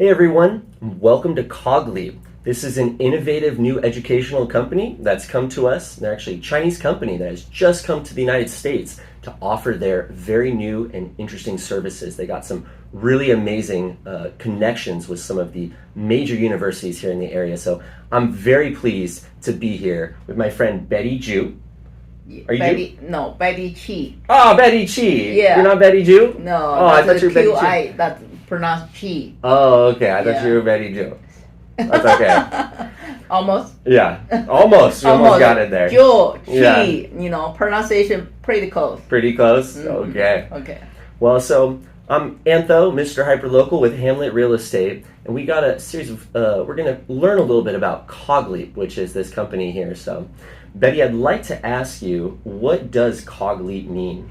Hey everyone, welcome to Cogleap. This is an innovative new educational company that's come to us. They're actually a Chinese company that has just come to the United States to offer their very new and interesting services. They got some really amazing connections with some of the major universities here in the area. So I'm very pleased to be here with my friend Betty Ju. Are you? No, Betty Chi. Oh, Betty Chi. Yeah. You're not Betty Ju? No, oh, I thought you were Betty QI, that's pronounced Chi. Oh, okay. I thought you were Betty Ju. That's okay. Almost. Yeah, almost. You almost got it there. Ju, Chi, pronunciation pretty close. Pretty close? Mm-hmm. Okay. Okay. Well, so I'm Antho, Mr. Hyperlocal with Hamlet Real Estate, and we got a series of, we're going to learn a little bit about Cogleap, which is this company here. So, Betty, I'd like to ask you, what does Cogleap mean?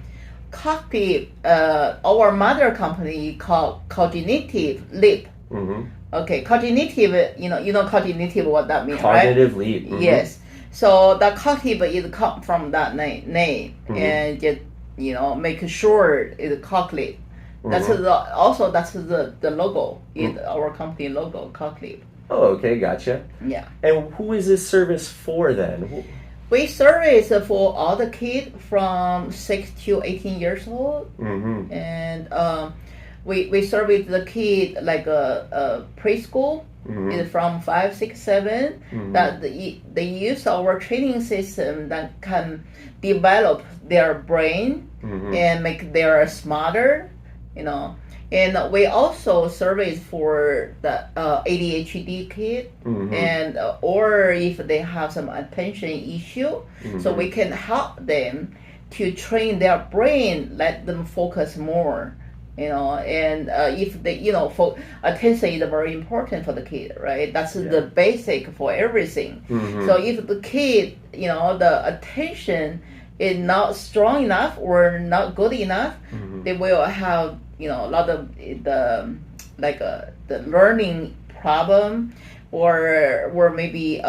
Cogleap, our mother company called Cognitive Leap. Mm-hmm. Okay, cognitive, you know cognitive, what that means, Cognitive right? leap. Mm-hmm. Yes. So the cognitive is come from that name, mm-hmm. and just make sure it's Cogleap. That's mm-hmm. that's the logo, is our company logo, Cogleap. Oh, okay, gotcha. Yeah. And who is this service for then? We service for all the kids from 6 to 18 years old, mm-hmm. and we service the kid like a preschool. Mm-hmm. Is from 5, 6, 7. Mm-hmm. That they use our training system that can develop their brain mm-hmm. and make them smarter, And we also service for the ADHD kid, mm-hmm. and or if they have some attention issue, mm-hmm. so we can help them to train their brain, let them focus more. And if they, attention is very important for the kid, right? That's the basic for everything. Mm-hmm. So if the kid, the attention is not strong enough or not good enough, mm-hmm. they will have, a lot of the learning problem or maybe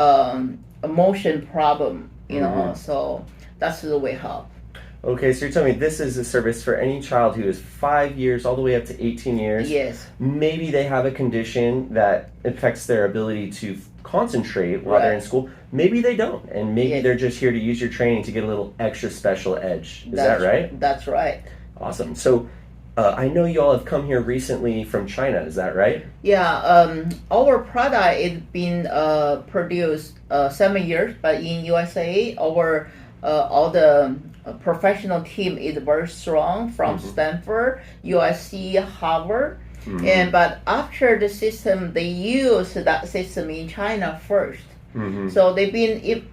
emotion problem, mm-hmm. So that's the way help. Okay, so you're telling me this is a service for any child who is 5 years all the way up to 18 years. Yes. Maybe they have a condition that affects their ability to concentrate while they're in school. Maybe they don't, and maybe they're just here to use your training to get a little extra special edge. Is that right? That's right. Awesome. So I know you all have come here recently from China. Is that right? Yeah. Our product is been produced 7 years, but in USA, our all the professional team is very strong from mm-hmm. Stanford, USC, Harvard, mm-hmm. but after the system, they use that system in China first. Mm-hmm. So they've been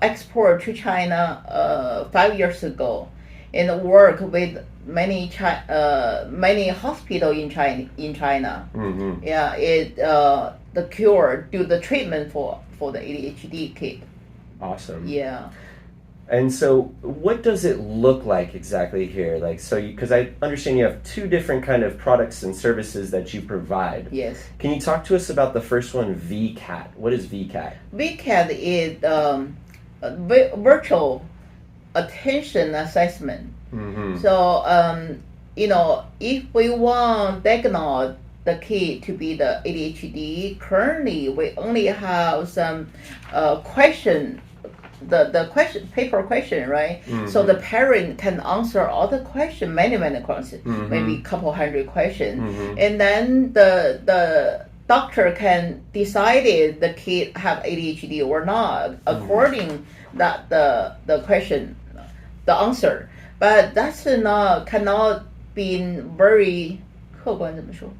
export to China 5 years ago, and work with many hospital in China. Mm-hmm. Yeah, the cure, do the treatment for the ADHD kid. Awesome. Yeah. And so what does it look like exactly here? Because I understand you have two different kind of products and services that you provide. Yes. Can you talk to us about the first one, VCAT? What is VCAT? VCAT is virtual attention assessment. Mm-hmm. So, if we want to diagnose the kid to be the ADHD, currently we only have some question. The paper question, right? Mm-hmm. So the parent can answer all the questions, many questions, mm-hmm. maybe a couple hundred questions, mm-hmm. and then the doctor can decide if the kid have ADHD or not according that the question, the answer. But that's cannot be very 客观怎么说？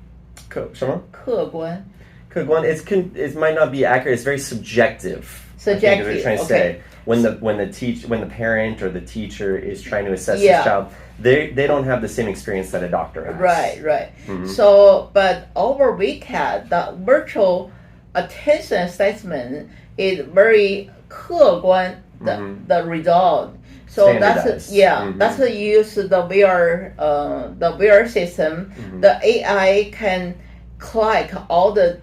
什么？客观。客观. It might not be accurate. It's very subjective. Subjective. I think is what you're trying to say. When the parent or the teacher is trying to assess this child, they don't have the same experience that a doctor has. Right. Mm-hmm. So, but over VCAT, the virtual attention assessment is very 客观 the result. So that's that's the use the VR system. Mm-hmm. The AI can collect all the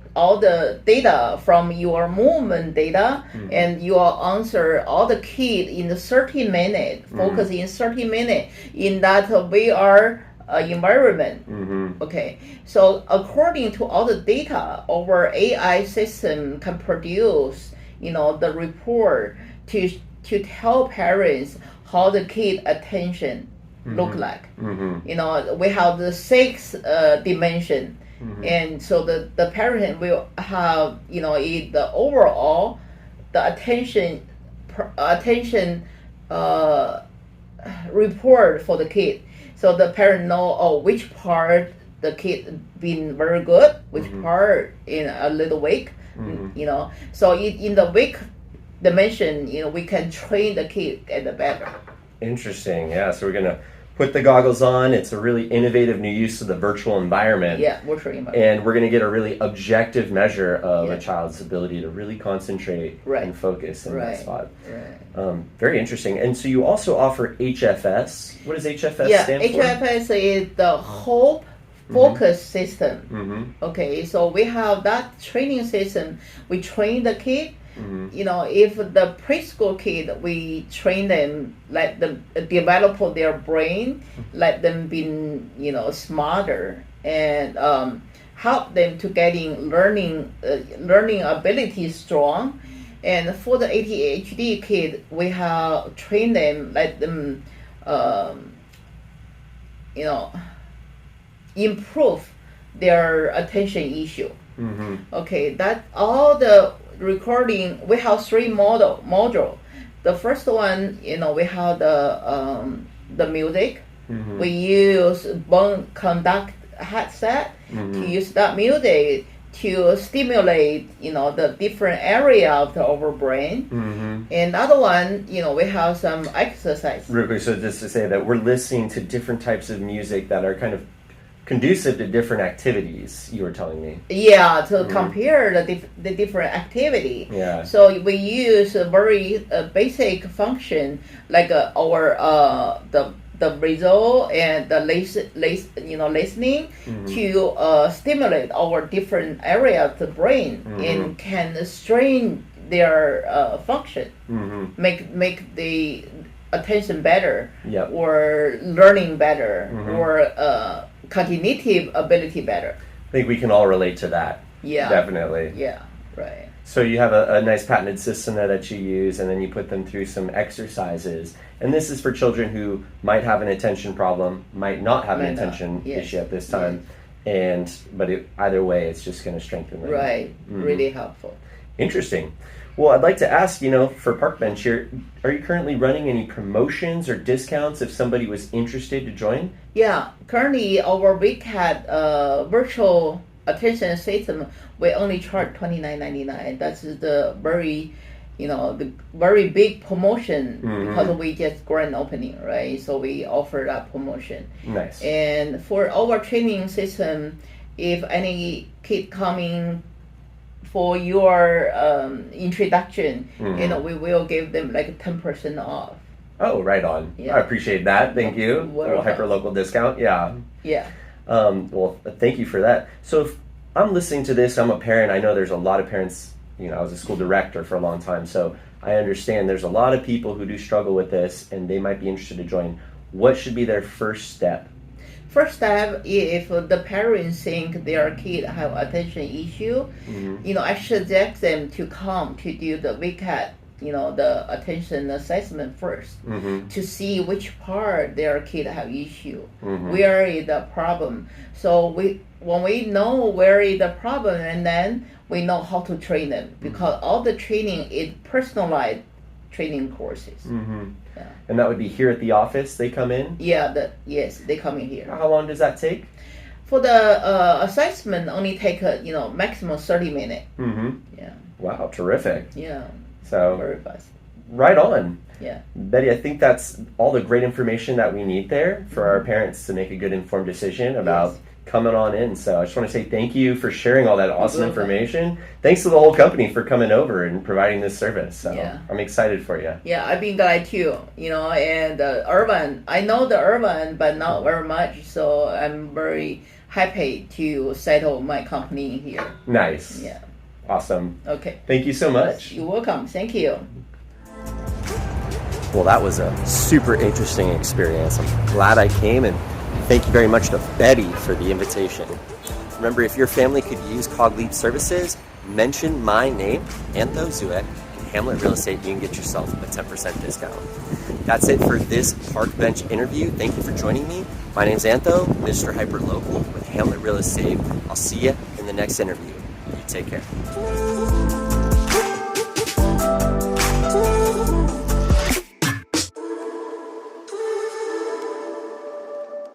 data from your movement data, and you will answer all the key in the 30 minutes, focus in 30 minutes in that VR environment. Okay, so according to all the data, our AI system can produce, the report to tell parents how the kid attention look like. We have the 6 dimension, and so the parent will have, the overall the attention report for the kid, so the parent know which part the kid been very good, which part in a little weak. So in the weak dimension, we can train the kid get the better. Interesting. Yeah, so we're gonna put the goggles on. It's a really innovative new use of the virtual environment. Yeah, virtual environment. And we're going to get a really objective measure of a child's ability to really concentrate and focus in that spot. Right. Very interesting. And so you also offer HFS. What does HFS stand for? HFS is the Hope Focus System. Okay, so we have that training system. We train the kid. If the preschool kid, we train them, let them develop their brain, let them be, smarter, and help them to getting learning ability strong. And for the ADHD kid, we have trained them, let them, improve their attention issue. Okay, that all the recording, we have 3 module. The first one, we have the music. We use bone conduct headset to use that music to stimulate, the different area of our brain. And other one, we have some exercise. Real quick, so just to say that we're listening to different types of music that are kind of conducive to different activities, you were telling me. Yeah, to compare the different activity. Yeah. So we use a very basic function like our the result and the listening to stimulate our different area of the brain and can strain their function, make the attention better, or learning better, or cognitive ability better. I think we can all relate to that. Yeah. Definitely. Yeah, right. So you have a nice patented system there that you use, and then you put them through some exercises. And this is for children who might have an attention problem, might not have an attention issue at this time. But either way, it's just going to strengthen them. Right. Really helpful. Interesting. Well, I'd like to ask, for Parkbench here, are you currently running any promotions or discounts if somebody was interested to join? Yeah, currently our VCAT virtual attention system, we only charge $29.99. That's the very, the very big promotion because we just grand opening, right? So we offer that promotion. Nice. And for our training system, if any kid coming for your introduction, we will give them like 10% off. Oh, right on. Yeah. I appreciate that. Thank you. A little hyper-local discount. Yeah. Yeah. Well, thank you for that. So if I'm listening to this, I'm a parent. I know there's a lot of parents, I was a school director for a long time, so I understand there's a lot of people who do struggle with this and they might be interested to join. What should be their first step? First step, if the parents think their kid have attention issue, I suggest them to come to do the VCAT, the attention assessment first, to see which part their kid have issue, where is the problem. So when we know where is the problem, and then we know how to train them, because all the training is personalized training courses. Yeah. And that would be here at the office, they come in? Yeah, yes, they come in here. How long does that take? For the assessment, only take maximum 30 minutes. Yeah. Wow, terrific. Yeah. So very fast. Right on. Yeah. Betty, I think that's all the great information that we need there for our parents to make a good informed decision about coming on in. So I just want to say thank you for sharing all that awesome information. Thanks to the whole company for coming over and providing this service. So I'm excited for you. Yeah, I've been glad too. And Urban, I know the Urban, but not very much. So I'm very happy to settle my company here. Nice. Yeah. Awesome. Okay. Thank you so much. You're welcome. Thank you. Well, that was a super interesting experience. I'm glad I came, and Thank you very much to Betty for the invitation. Remember, if your family could use Cogleap services, mention my name, Antho Zuek, and Hamlet Real Estate. You can get yourself a 10% discount. That's it for this Park Bench interview. Thank you for joining me. My name's Antho, Mr. Hyperlocal with Hamlet Real Estate. I'll see you in the next interview. You take care.